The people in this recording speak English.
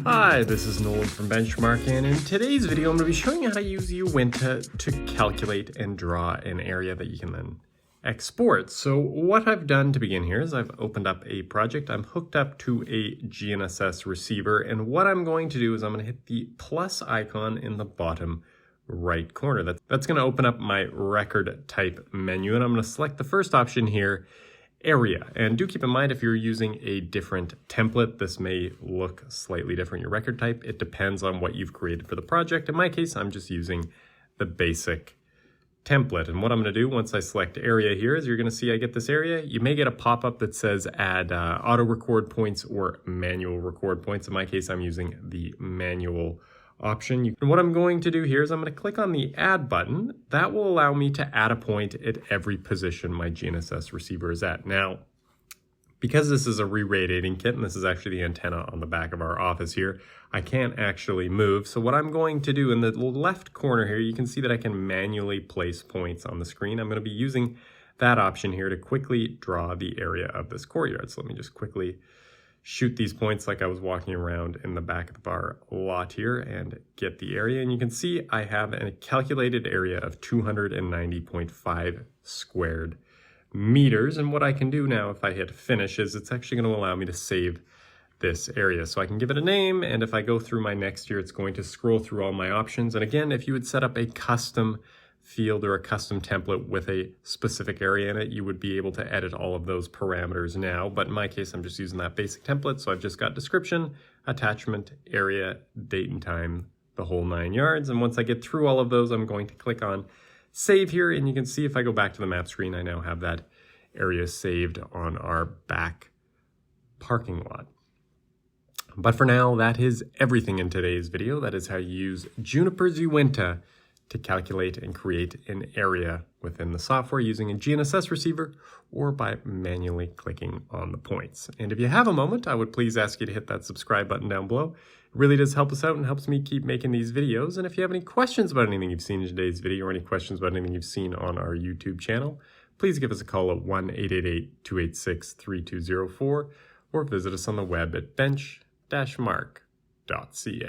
Hi, this is Nolan from Benchmark, and in today's video I'm going to be showing you how to use Uinta to calculate and draw an area that you can then export. So what I've done to begin here is I've opened up a project. I'm hooked up to a GNSS receiver, and what I'm going to do is I'm going to hit the plus icon in the bottom right corner. That's going to open up my record type menu, and I'm going to select the first option here, area. And do keep in mind, if you're using a different template, this may look slightly different, your record type. It depends on what you've created for the project. In my case, I'm just using the basic template. And what I'm going to do once I select area here is you're going to see I get this area. You may get a pop-up that says add auto record points or manual record points. In my case, I'm using the manual option. And what I'm going to do here is I'm going to click on the add button. That will allow me to add a point at every position my GNSS receiver is at. Now, because this is a re-radiating kit, and this is actually the antenna on the back of our office here, I can't actually move. So what I'm going to do in the left corner here, you can see that I can manually place points on the screen. I'm going to be using that option here to quickly draw the area of this courtyard. So let me just quickly shoot these points like I was walking around in the back of our lot here and get the area. And you can see I have a calculated area of 290.5 squared meters. And what I can do now if I hit finish is it's actually going to allow me to save this area. So I can give it a name, and if I go through my next year, it's going to scroll through all my options. And again, if you would set up a custom field or a custom template with a specific area in it, you would be able to edit all of those parameters now. But in my case, I'm just using that basic template. So I've just got description, attachment, area, date and time, the whole 9 yards. And once I get through all of those, I'm going to click on save here. And you can see if I go back to the map screen, I now have that area saved on our back parking lot. But for now, that is everything in today's video. That is how you use Juniper's Uinta to calculate and create an area within the software using a GNSS receiver or by manually clicking on the points. And if you have a moment, I would please ask you to hit that subscribe button down below. It really does help us out and helps me keep making these videos. And if you have any questions about anything you've seen in today's video or any questions about anything you've seen on our YouTube channel, please give us a call at 1-888-286-3204 or visit us on the web at bench-mark.ca.